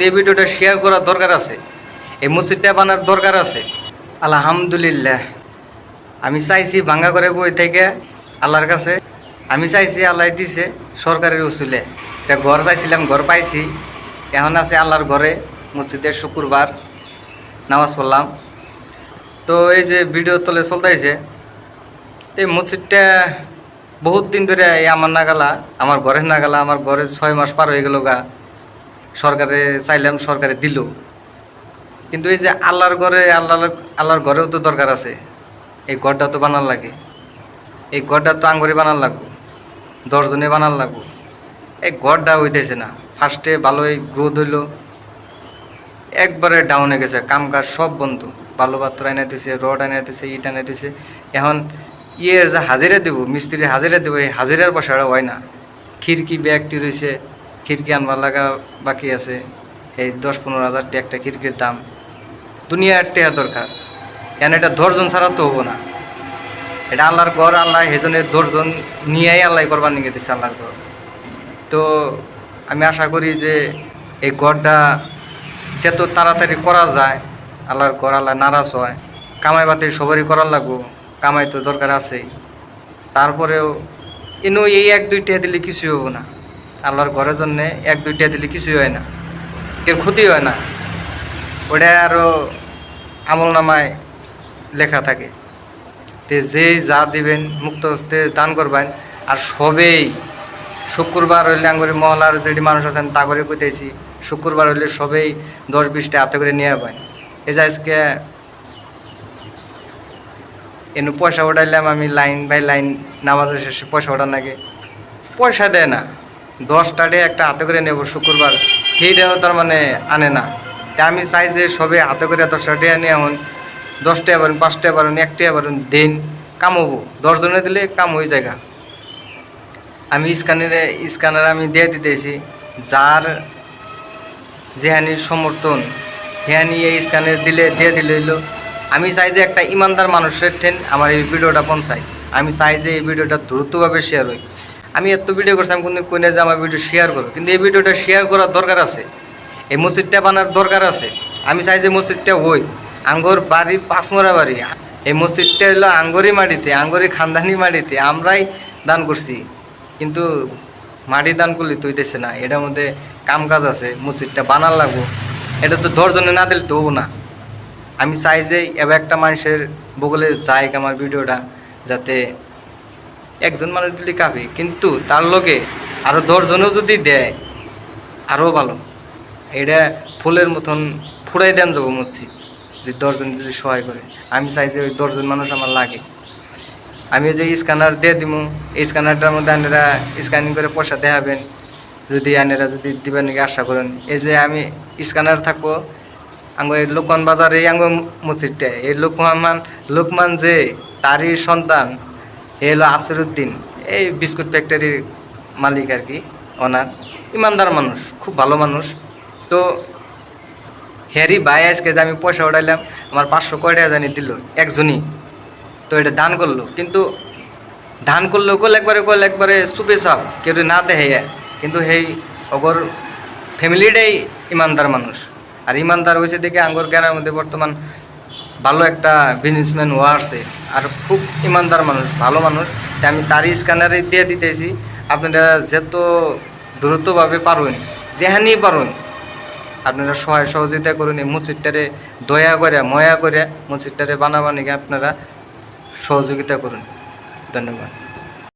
এই ভিডিওটা শেয়ার করার দরকার আছে, এই মসজিদটা বানার দরকার আছে। আলহামদুলিল্লাহ, আমি চাইছি ভাঙ্গা করে বই থেকে আল্লাহর কাছে, আমি চাইছি আল্লাহ দিছে সরকারের উসুলে। এটা ঘর চাইছিলাম, ঘর পাইছি। এখন আছে আল্লাহর ঘরে মসজিদের শুক্রবার নামাজ পড়লাম। তো এই যে ভিডিও তলে চলতেছে, এই মসজিদটা বহুত দিন ধরে এই আমার নাগালা, আমার ঘরের নাগালা, আমার ঘরে 6 মাস পার হয়ে গেল গা। সরকারে চাইলাম, সরকারে দিল, কিন্তু এই যে আল্লাহর ঘরে, আল্লাহর ঘরেও তো দরকার আছে। এই ঘরটা তো বানার লাগে, এই ঘরটা তো আঙ্গুরে বানার লাগবো, 10 জনে বানার লাগবো। এই ঘরটা হইতেছে না। ফার্স্টে ভালোই গ্রোথ হইলো, একবারে ডাউনে গেছে, কামকাজ সব বন্ধ। বালু পাত্র আনাইতেছে, রড আনাইতেছে, ইট আনাইতেছে। এখন যে হাজিরা দেবো, মিস্ত্রি হাজিরা দেবো, এই হাজিরার পয়সাটা হয় না। খিড়কি ব্যাগটি রয়েছে, খিড়কি আনবার লাগা বাকি আছে। এই 10-15 হাজার টাকা একটা খিড়কির দাম, দুনিয়ার টাকা দরকার। কেন এটা 10 জন ছাড়া তো হবো না। এটা আল্লাহর ঘর, আল্লাহ হেজনের 10 জন নিয়েই আল্লাহ করবার নিয়ে দিচ্ছে আল্লাহর ঘর। তো আমি আশা করি যে এই ঘরটা যত তাড়াতাড়ি করা যায়, আল্লাহর ঘর আল্লাহ নারাজ হয়। কামাই বাতি সবারই করার লাগবো, কামাই তো দরকার আছেই। তারপরেও এই 1-2 টাকা দিলে কিছুই হবো না। আল্লাহর ঘরের জন্যে 1-2 টাকা দিলে কিছুই হয় না, কেউ ক্ষতি হয় না। ওটা আরও আমল নামায় লেখা থাকে। তে যেই যা দিবেন মুক্ত হস্তে দান করবেন। আর সবেই শুক্রবার হইলে আঙ্গুরি মহলার যেটি মানুষ আছেন তা করে কইতেছি, শুক্রবার হইলে সবেই 10-20টা হাতে করে নিয়ে যাবেন। এই যে আজকে এনে পয়সা উঠাইলাম আমি, লাইন বাই লাইন নামাজের শেষে পয়সা ওঠার নাকি পয়সা দেয় না। 10টা ডে একটা হাতে করে নেব শুক্রবার, সেইটাও তার মানে আনে না। তা আমি চাই যে সবে হাতে করে 10টা ডে নিয়ে এখন 10 টাকা পারেন, 5 টাকা পারেন, 1 টাকা পারেন, দিন কামাবো। 10 জনে দিলে কাম হয়ে জায়গা। আমি স্ক্যানারে আমি দিয়ে দিতেছি, যার যেহানি সমর্থন হেহানি এই স্ক্যানার দিয়ে দিলে হইলো। আমি চাই যে একটা ইমানদার মানুষের ঠেন আমার এই ভিডিওটা পৌঁছায়। আমি চাই যে এই ভিডিওটা দ্রুতভাবে শেয়ার হয়। আমি এত ভিডিও করছি, আমি কোনো কইনে যে আমার ভিডিও শেয়ার করো, কিন্তু এই ভিডিওটা শেয়ার করার দরকার আছে, এই মসজিদটা বানার দরকার আছে। আমি চাই যে মসজিদটা হই, আঙ্গর বাড়ি 5 মোড়া বাড়ি, এই মসজিদটা হইলো আঙ্গরি মাটিতে, আঙ্গরি খানদানি মাটিতে আমরাই দান করছি। কিন্তু মাটি দান করলে তো হইতেছে না, এটার মধ্যে কাম কাজ আছে, মসজিদটা বানার লাগবো। এটা তো 10 জনে না দিলে তো হবো না। আমি চাই যে এবার একটা মানুষের বগলে যায় আমার ভিডিওটা, যাতে একজন মানুষ দিলে কাঁপে, কিন্তু তার লোকে আরও 10 জনেও যদি দেয় আরও ভালো। এটা ফুলের মতন ফুরাই দেন যাবো মসজিদ, যে 10 জন যদি সহায় করে। আমি চাই যে ওই 10 জন মানুষ আমার লাগে। আমি যে স্ক্যানার দিয়ে দিব, এই স্ক্যানারটার মধ্যে আনেরা স্ক্যানিং করে পয়সা দেখাবেন, যদি আনেরা যদি দিবেন নাকি আশা করেন। এই যে আমি স্ক্যানার থাকবো আঙ্গো এই লোকমান বাজারে, এই আঙ্গো মসজিদটা, এই লোকমান যে তারই সন্তান, এ হলো আসিরুদ্দিন, এই বিস্কুট ফ্যাক্টরির মালিক আর কি, ওনার ইমানদার মানুষ, খুব ভালো মানুষ। তো হ্যারি ভাই আজকে যে আমি পয়সা উঠাইলাম, আমার 500 কয় টাকা জানি দিল একজনই। তো এটা দান করলো, কিন্তু দান করলেও একবারে চুপে চাপ, কেউ না দেখে। কিন্তু সেই অগর ফ্যামিলিটাই ইমানদার মানুষ। আর ইমানদার হয়েছে দেখে আঙ্গর গ্রামের মধ্যে বর্তমান ভালো একটা বিজনেসম্যান হওয়া আসছে, আর খুব ইমানদার মানুষ, ভালো মানুষ। তাই আমি তারই স্ক্যানারে দিয়ে দিতেছি। আপনারা যত দ্রুতভাবে পারবেন, যেখানেই পারবেন, আপনারা সহায় সহযোগিতা করুন। এই মসজিদটারে দয়া করে ময়া করে মসজিদটারে বানাবানিকে আপনারা সহযোগিতা করুন। ধন্যবাদ।